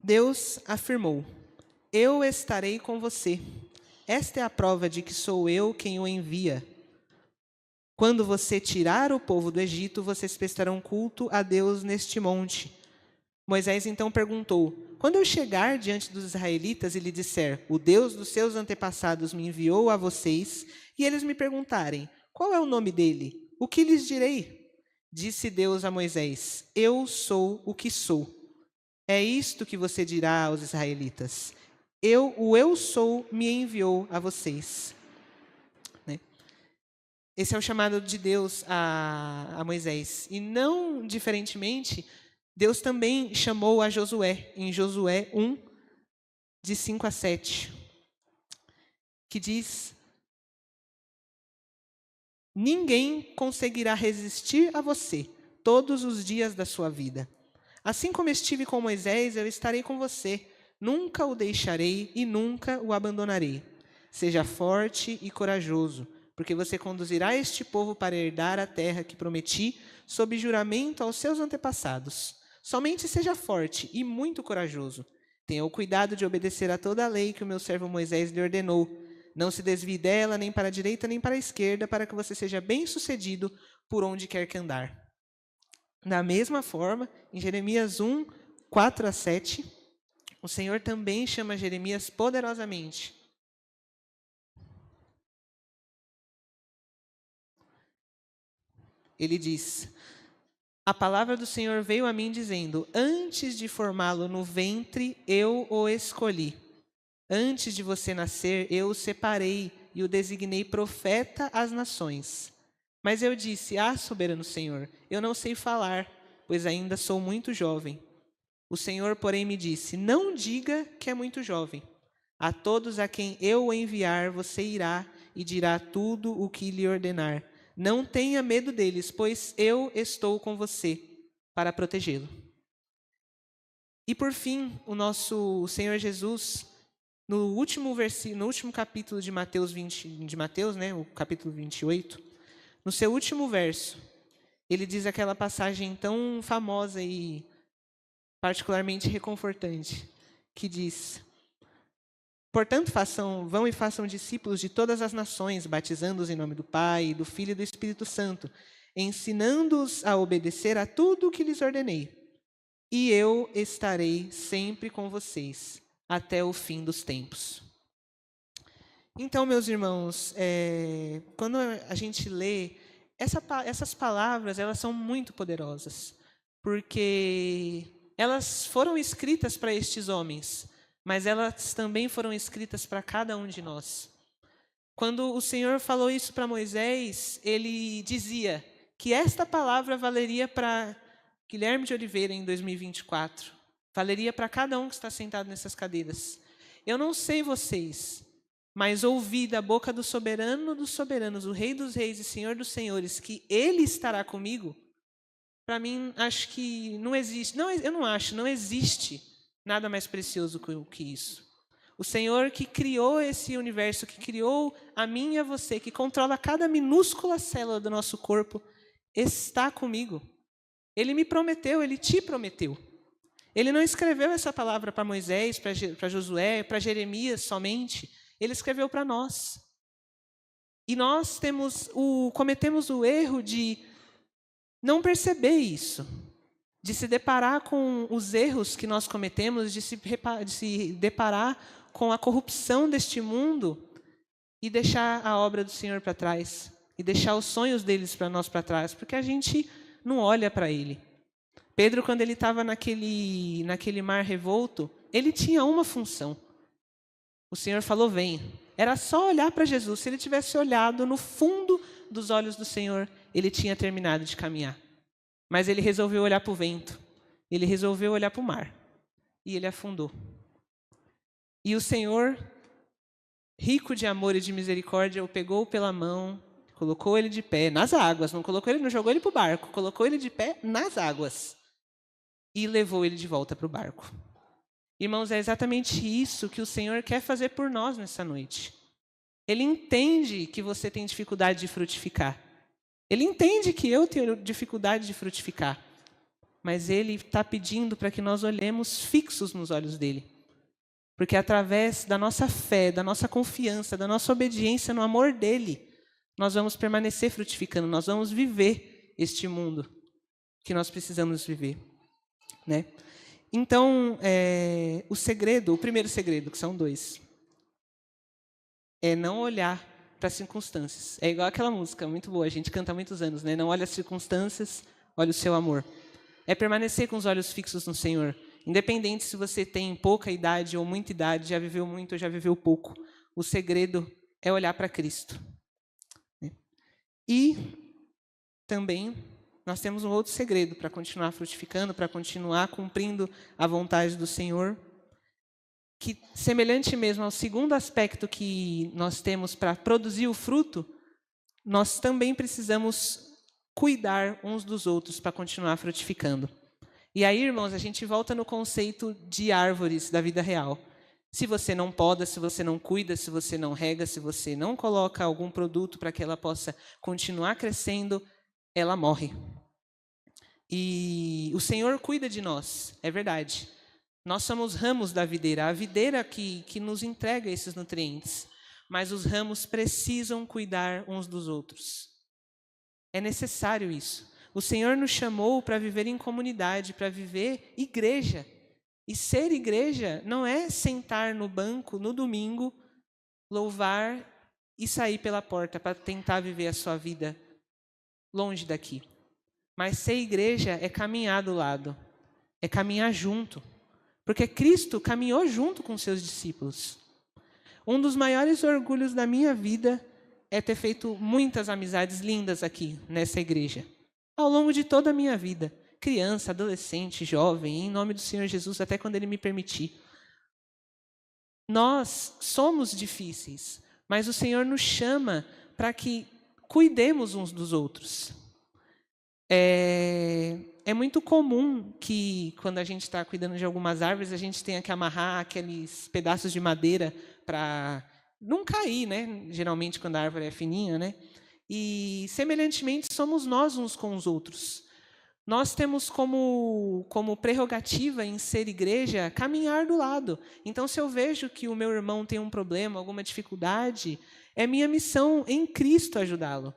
Deus afirmou, eu estarei com você. Esta é a prova de que sou eu quem o envia. Quando você tirar o povo do Egito, vocês prestarão culto a Deus neste monte. Moisés então perguntou, quando eu chegar diante dos israelitas e lhe disser, o Deus dos seus antepassados me enviou a vocês, e eles me perguntarem, qual é o nome dele? O que lhes direi? Disse Deus a Moisés, eu sou o que sou. É isto que você dirá aos israelitas. Eu sou me enviou a vocês. Né? Esse é o chamado de Deus a Moisés. E não diferentemente, Deus também chamou a Josué, em Josué 1, de 5 a 7, que diz, ninguém conseguirá resistir a você todos os dias da sua vida. Assim como estive com Moisés, eu estarei com você. Nunca o deixarei e nunca o abandonarei. Seja forte e corajoso, porque você conduzirá este povo para herdar a terra que prometi, sob juramento aos seus antepassados. Somente seja forte e muito corajoso. Tenha o cuidado de obedecer a toda a lei que o meu servo Moisés lhe ordenou. Não se desvie dela, nem para a direita, nem para a esquerda, para que você seja bem-sucedido por onde quer que andar. Da mesma forma, em Jeremias 1, 4 a 7, o Senhor também chama Jeremias poderosamente. Ele diz, a palavra do Senhor veio a mim dizendo, antes de formá-lo no ventre, eu o escolhi. Antes de você nascer, eu o separei e o designei profeta às nações. Mas eu disse, soberano Senhor, eu não sei falar, pois ainda sou muito jovem. O Senhor, porém, me disse, não diga que é muito jovem. A todos a quem eu o enviar, você irá e dirá tudo o que lhe ordenar. Não tenha medo deles, pois eu estou com você para protegê-lo. E por fim, o nosso Senhor Jesus, no último capítulo de Mateus, o capítulo 28, no seu último verso, ele diz aquela passagem tão famosa e particularmente reconfortante, que diz, portanto, vão e façam discípulos de todas as nações, batizando-os em nome do Pai, do Filho e do Espírito Santo, ensinando-os a obedecer a tudo o que lhes ordenei. E eu estarei sempre com vocês, até o fim dos tempos. Então, meus irmãos, quando a gente lê, essas palavras, elas são muito poderosas, porque elas foram escritas para estes homens, mas elas também foram escritas para cada um de nós. Quando o Senhor falou isso para Moisés, ele dizia que esta palavra valeria para Guilherme de Oliveira em 2024, valeria para cada um que está sentado nessas cadeiras. Eu não sei vocês, mas ouvi da boca do soberano dos soberanos, o Rei dos reis e Senhor dos senhores, que Ele estará comigo. Para mim, acho que não existe, não existe nada mais precioso que isso. O Senhor que criou esse universo, que criou a mim e a você, que controla cada minúscula célula do nosso corpo, está comigo. Ele me prometeu, Ele te prometeu. Ele não escreveu essa palavra para Moisés, para Josué, para Jeremias somente. Ele escreveu para nós. E nós cometemos o erro de não perceber isso, de se deparar com os erros que nós cometemos, de se deparar com a corrupção deste mundo e deixar a obra do Senhor para trás, e deixar os sonhos deles para nós para trás, porque a gente não olha para Ele. Pedro, quando ele estava naquele mar revolto, ele tinha uma função. O Senhor falou, vem. Era só olhar para Jesus. Se ele tivesse olhado no fundo dos olhos do Senhor, ele tinha terminado de caminhar. Mas ele resolveu olhar para o vento. Ele resolveu olhar para o mar. E ele afundou. E o Senhor, rico de amor e de misericórdia, o pegou pela mão, colocou ele de pé nas águas. Não jogou ele para o barco, colocou ele de pé nas águas. E levou ele de volta para o barco. Irmãos, é exatamente isso que o Senhor quer fazer por nós nessa noite. Ele entende que você tem dificuldade de frutificar. Ele entende que eu tenho dificuldade de frutificar. Mas Ele está pedindo para que nós olhemos fixos nos olhos dEle. Porque através da nossa fé, da nossa confiança, da nossa obediência no amor dEle, nós vamos permanecer frutificando, nós vamos viver este mundo que nós precisamos viver. Né? Então, o primeiro segredo, que são 2, é não olhar para as circunstâncias. É igual aquela música, muito boa, a gente canta há muitos anos, né? Não olha as circunstâncias, olha o seu amor. É permanecer com os olhos fixos no Senhor. Independente se você tem pouca idade ou muita idade, já viveu muito ou já viveu pouco. O segredo é olhar para Cristo. E também nós temos um outro segredo para continuar frutificando, para continuar cumprindo a vontade do Senhor, que, semelhante mesmo ao segundo aspecto que nós temos para produzir o fruto, nós também precisamos cuidar uns dos outros para continuar frutificando. E aí, irmãos, a gente volta no conceito de árvores da vida real. Se você não poda, se você não cuida, se você não rega, se você não coloca algum produto para que ela possa continuar crescendo, ela morre. E o Senhor cuida de nós, é verdade. Nós somos ramos da videira, a videira que nos entrega esses nutrientes. Mas os ramos precisam cuidar uns dos outros. É necessário isso. O Senhor nos chamou para viver em comunidade, para viver igreja. E ser igreja não é sentar no banco no domingo, louvar e sair pela porta para tentar viver a sua vida longe daqui. Mas ser igreja é caminhar do lado, é caminhar junto. Porque Cristo caminhou junto com seus discípulos. Um dos maiores orgulhos da minha vida é ter feito muitas amizades lindas aqui nessa igreja. Ao longo de toda a minha vida. Criança, adolescente, jovem, em nome do Senhor Jesus, até quando Ele me permitir. Nós somos difíceis, mas o Senhor nos chama para que cuidemos uns dos outros. É muito comum que, quando a gente está cuidando de algumas árvores, a gente tenha que amarrar aqueles pedaços de madeira para não cair, né? Geralmente, quando a árvore é fininha, né? E, semelhantemente, somos nós uns com os outros. Nós temos como prerrogativa em ser igreja caminhar do lado. Então, se eu vejo que o meu irmão tem um problema, alguma dificuldade, é minha missão em Cristo ajudá-lo.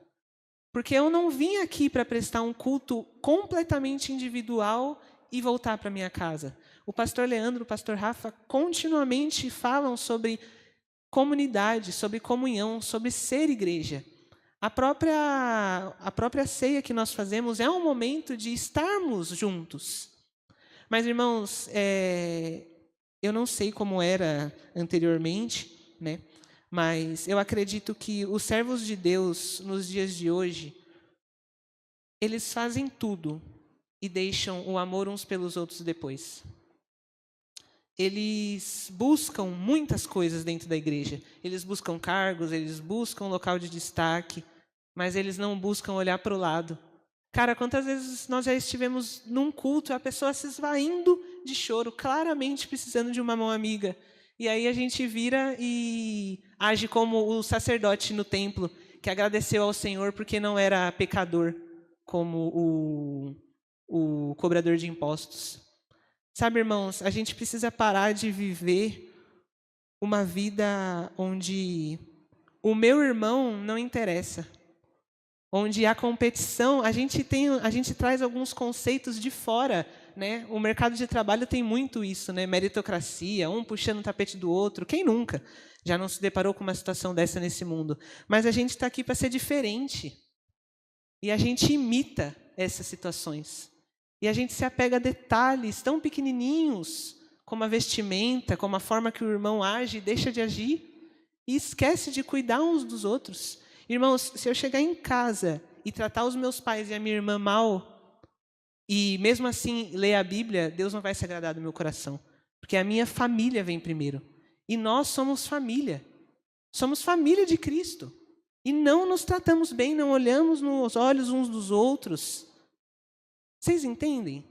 Porque eu não vim aqui para prestar um culto completamente individual e voltar para minha casa. O pastor Leandro, o pastor Rafa, continuamente falam sobre comunidade, sobre comunhão, sobre ser igreja. A própria ceia que nós fazemos é um momento de estarmos juntos. Mas, irmãos, eu não sei como era anteriormente, né? Mas eu acredito que os servos de Deus, nos dias de hoje, eles fazem tudo e deixam o amor uns pelos outros depois. Eles buscam muitas coisas dentro da igreja. Eles buscam cargos, eles buscam local de destaque, mas eles não buscam olhar para o lado. Cara, quantas vezes nós já estivemos num culto e a pessoa se esvaindo de choro, claramente precisando de uma mão amiga. E aí a gente vira e age como o sacerdote no templo, que agradeceu ao Senhor porque não era pecador, como o cobrador de impostos. Sabe, irmãos, a gente precisa parar de viver uma vida onde o meu irmão não interessa. Onde a competição, a gente traz alguns conceitos de fora né? O mercado de trabalho tem muito isso, né? Meritocracia, um puxando o tapete do outro. Quem nunca já não se deparou com uma situação dessa nesse mundo? Mas a gente está aqui para ser diferente. E a gente imita essas situações. E a gente se apega a detalhes tão pequenininhos, como a vestimenta, como a forma que o irmão age e deixa de agir, e esquece de cuidar uns dos outros. Irmãos, se eu chegar em casa e tratar os meus pais e a minha irmã mal, e mesmo assim ler a Bíblia, Deus não vai se agradar do meu coração. Porque a minha família vem primeiro. E nós somos família. Somos família de Cristo. E não nos tratamos bem, não olhamos nos olhos uns dos outros. Vocês entendem?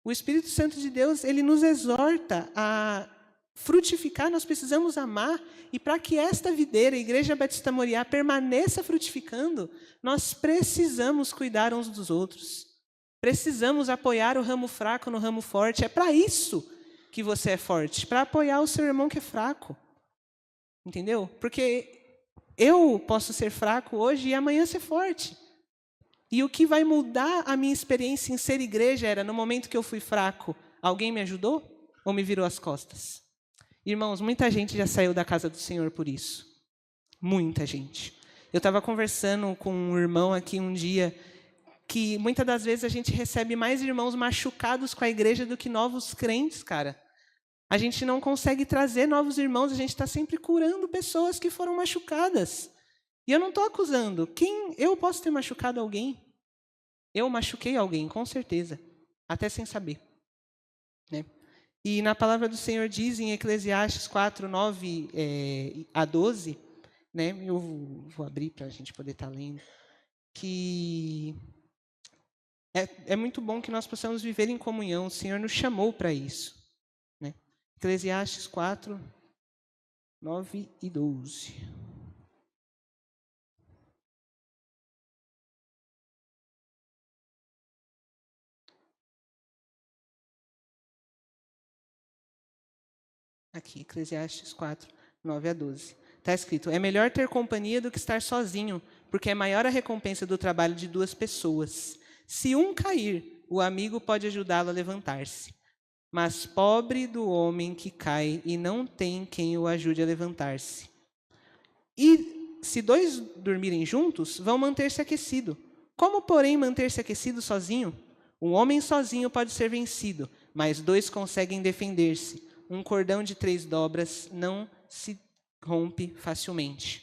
O Espírito Santo de Deus, ele nos exorta a frutificar, nós precisamos amar. E para que esta videira, a Igreja Batista Moriá, permaneça frutificando, nós precisamos cuidar uns dos outros. Precisamos apoiar o ramo fraco no ramo forte. É para isso que você é forte, para apoiar o seu irmão que é fraco. Entendeu? Porque eu posso ser fraco hoje e amanhã ser forte. E o que vai mudar a minha experiência em ser igreja era, no momento que eu fui fraco, alguém me ajudou ou me virou as costas? Irmãos, muita gente já saiu da casa do Senhor por isso. Muita gente. Eu estava conversando com um irmão aqui um dia, que muitas das vezes a gente recebe mais irmãos machucados com a igreja do que novos crentes, cara. A gente não consegue trazer novos irmãos, a gente está sempre curando pessoas que foram machucadas. E eu não estou acusando. Eu posso ter machucado alguém? Eu machuquei alguém, com certeza. Até sem saber. Né? E na palavra do Senhor diz em Eclesiastes 4, 9 a 12, né? Eu vou abrir para a gente poder estar lendo, que é muito bom que nós possamos viver em comunhão. O Senhor nos chamou para isso. Né? Eclesiastes 4, 9 e 12. Aqui, Eclesiastes 4, 9 a 12. Está escrito: é melhor ter companhia do que estar sozinho, porque é maior a recompensa do trabalho de duas pessoas. Se um cair, o amigo pode ajudá-lo a levantar-se. Mas pobre do homem que cai e não tem quem o ajude a levantar-se. E se dois dormirem juntos, vão manter-se aquecidos. Como, porém, manter-se aquecido sozinho? Um homem sozinho pode ser vencido, mas dois conseguem defender-se. Um cordão de 3 dobras não se rompe facilmente.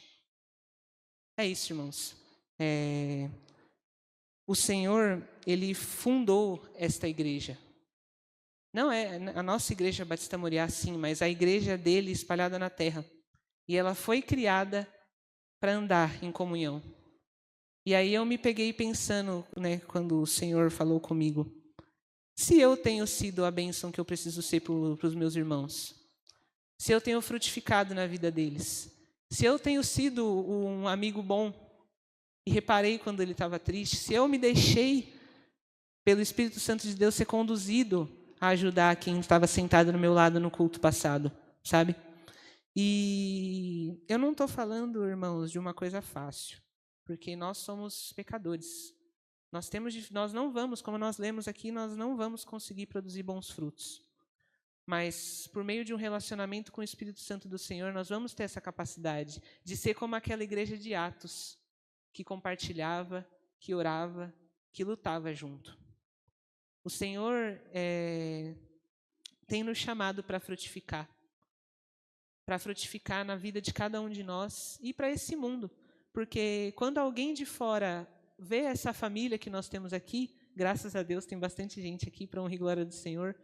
É isso, irmãos. O Senhor, Ele fundou esta igreja. Não é a nossa igreja Batista Moriá, sim, mas a igreja dele espalhada na terra. E ela foi criada para andar em comunhão. E aí eu me peguei pensando, né, quando o Senhor falou comigo, se eu tenho sido a bênção que eu preciso ser para os meus irmãos, se eu tenho frutificado na vida deles, se eu tenho sido um amigo bom e reparei quando ele estava triste, se eu me deixei, pelo Espírito Santo de Deus, ser conduzido a ajudar quem estava sentado no meu lado no culto passado, sabe? E eu não estou falando, irmãos, de uma coisa fácil, porque nós somos pecadores. Nós não vamos, como nós lemos aqui, nós não vamos conseguir produzir bons frutos. Mas, por meio de um relacionamento com o Espírito Santo do Senhor, nós vamos ter essa capacidade de ser como aquela igreja de Atos, que compartilhava, que orava, que lutava junto. O Senhor tem nos chamado para frutificar na vida de cada um de nós e para esse mundo. Porque quando alguém de fora vê essa família que nós temos aqui, graças a Deus tem bastante gente aqui para honra e glória do Senhor,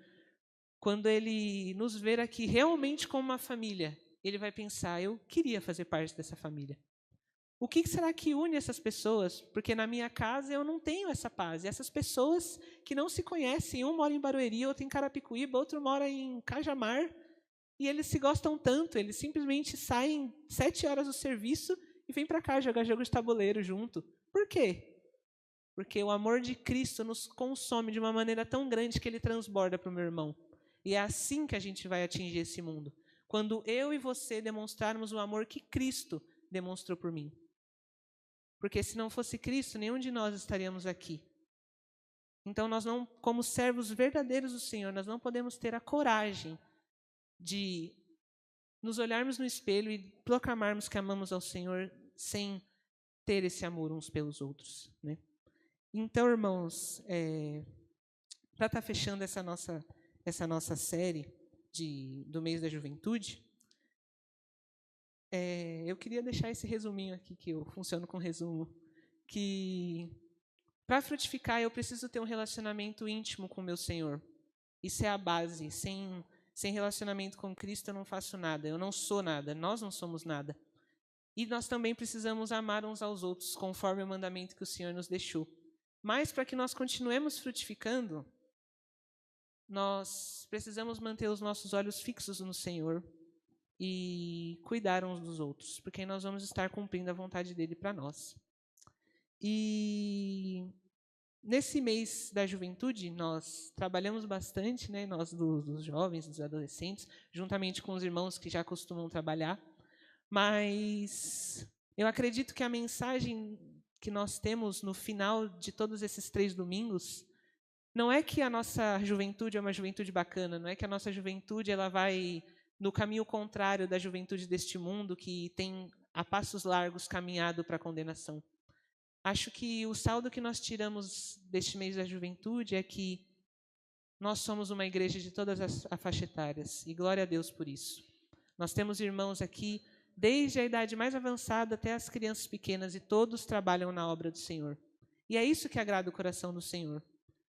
quando ele nos ver aqui realmente como uma família, ele vai pensar, eu queria fazer parte dessa família. O que será que une essas pessoas? Porque na minha casa eu não tenho essa paz. E essas pessoas que não se conhecem, um mora em Barueri, outro em Carapicuíba, outro mora em Cajamar, e eles se gostam tanto, eles simplesmente saem 7 horas do serviço e vêm para cá jogar jogo de tabuleiro junto. Por quê? Porque o amor de Cristo nos consome de uma maneira tão grande que ele transborda para o meu irmão. E é assim que a gente vai atingir esse mundo. Quando eu e você demonstrarmos o amor que Cristo demonstrou por mim. Porque se não fosse Cristo, nenhum de nós estaríamos aqui. Então, nós não, como servos verdadeiros do Senhor, nós não podemos ter a coragem de nos olharmos no espelho e proclamarmos que amamos ao Senhor sem ter esse amor uns pelos outros, né? Então, irmãos, para estar fechando essa nossa série do mês da juventude, eu queria deixar esse resuminho aqui, que eu funciono com resumo, que para frutificar eu preciso ter um relacionamento íntimo com o meu Senhor. Isso é a base. Sem relacionamento com Cristo eu não faço nada, eu não sou nada, nós não somos nada. E nós também precisamos amar uns aos outros, conforme o mandamento que o Senhor nos deixou. Mas para que nós continuemos frutificando, nós precisamos manter os nossos olhos fixos no Senhor e cuidar uns dos outros, porque nós vamos estar cumprindo a vontade dele para nós. E nesse mês da juventude, nós trabalhamos bastante, né, nós dos jovens, dos adolescentes, juntamente com os irmãos que já costumam trabalhar, mas eu acredito que a mensagem que nós temos no final de todos esses 3 domingos não é que a nossa juventude é uma juventude bacana, não é que a nossa juventude ela vai no caminho contrário da juventude deste mundo, que tem a passos largos caminhado para a condenação. Acho que o saldo que nós tiramos deste mês da juventude é que nós somos uma igreja de todas as faixas etárias, e glória a Deus por isso. Nós temos irmãos aqui, desde a idade mais avançada até as crianças pequenas, e todos trabalham na obra do Senhor. E é isso que agrada o coração do Senhor.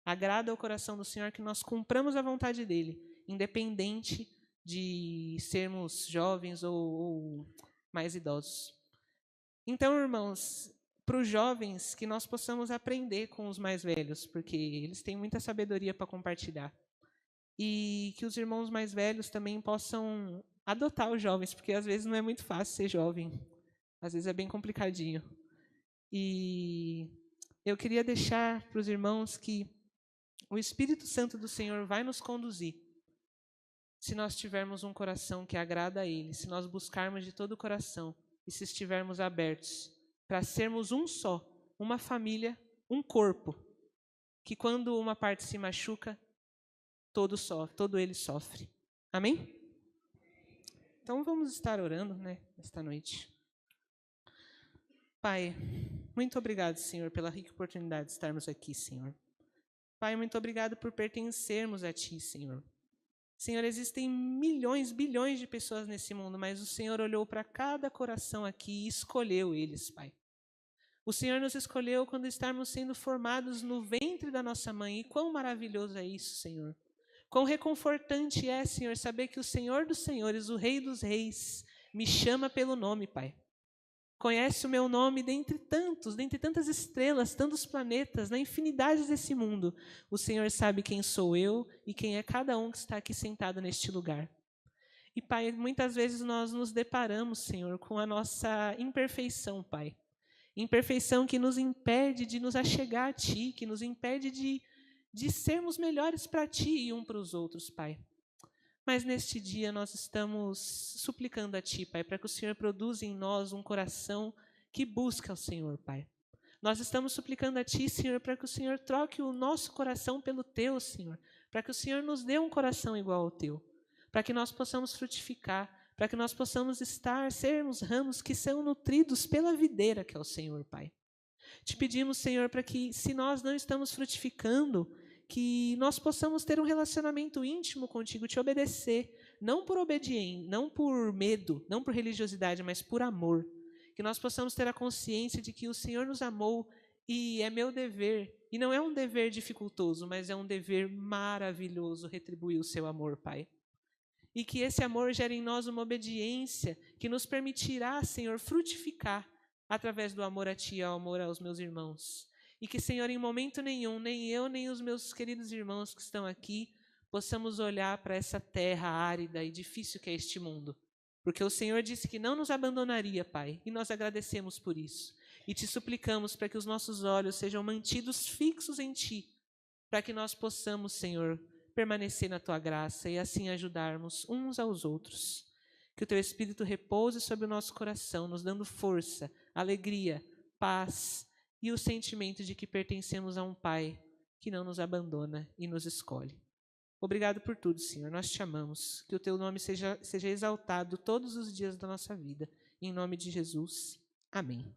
Agrada ao coração do Senhor que nós cumpramos a vontade dele, independente de sermos jovens ou mais idosos. Então, irmãos, para os jovens, que nós possamos aprender com os mais velhos, porque eles têm muita sabedoria para compartilhar. E que os irmãos mais velhos também possam adotar os jovens, porque às vezes não é muito fácil ser jovem. Às vezes é bem complicadinho. E eu queria deixar para os irmãos que o Espírito Santo do Senhor vai nos conduzir se nós tivermos um coração que agrada a Ele, se nós buscarmos de todo o coração e se estivermos abertos para sermos um só, uma família, um corpo, que quando uma parte se machuca, todo ele sofre. Amém? Então vamos estar orando, né, esta noite. Pai, muito obrigado, Senhor, pela rica oportunidade de estarmos aqui, Senhor. Pai, muito obrigado por pertencermos a Ti, Senhor. Senhor, existem milhões, bilhões de pessoas nesse mundo, mas o Senhor olhou para cada coração aqui e escolheu eles, Pai. O Senhor nos escolheu quando estávamos sendo formados no ventre da nossa mãe. E quão maravilhoso é isso, Senhor. Quão reconfortante é, Senhor, saber que o Senhor dos Senhores, o Rei dos Reis, me chama pelo nome, Pai. Conhece o meu nome dentre tantas estrelas, tantos planetas, na infinidade desse mundo. O Senhor sabe quem sou eu e quem é cada um que está aqui sentado neste lugar. E, Pai, muitas vezes nós nos deparamos, Senhor, com a nossa imperfeição, Pai. Imperfeição que nos impede de nos achegar a Ti, que nos impede de sermos melhores para Ti e um para os outros, Pai. Mas neste dia nós estamos suplicando a Ti, Pai, para que o Senhor produza em nós um coração que busca o Senhor, Pai. Nós estamos suplicando a Ti, Senhor, para que o Senhor troque o nosso coração pelo Teu, Senhor, para que o Senhor nos dê um coração igual ao Teu, para que nós possamos frutificar, para que nós possamos sermos ramos que são nutridos pela videira que é o Senhor, Pai. Te pedimos, Senhor, para que, se nós não estamos frutificando, que nós possamos ter um relacionamento íntimo contigo, te obedecer, não por obediência, não por medo, não por religiosidade, mas por amor. Que nós possamos ter a consciência de que o Senhor nos amou e é meu dever, e não é um dever dificultoso, mas é um dever maravilhoso retribuir o seu amor, Pai. E que esse amor gere em nós uma obediência que nos permitirá, Senhor, frutificar através do amor a Ti e ao amor aos meus irmãos. E que, Senhor, em momento nenhum, nem eu, nem os meus queridos irmãos que estão aqui, possamos olhar para essa terra árida e difícil que é este mundo. Porque o Senhor disse que não nos abandonaria, Pai, e nós agradecemos por isso. E Te suplicamos para que os nossos olhos sejam mantidos fixos em Ti, para que nós possamos, Senhor, permanecer na Tua graça e assim ajudarmos uns aos outros. Que o Teu Espírito repouse sobre o nosso coração, nos dando força, alegria, paz, e o sentimento de que pertencemos a um Pai que não nos abandona e nos escolhe. Obrigado por tudo, Senhor. Nós te amamos. Que o teu nome seja exaltado todos os dias da nossa vida. Em nome de Jesus. Amém.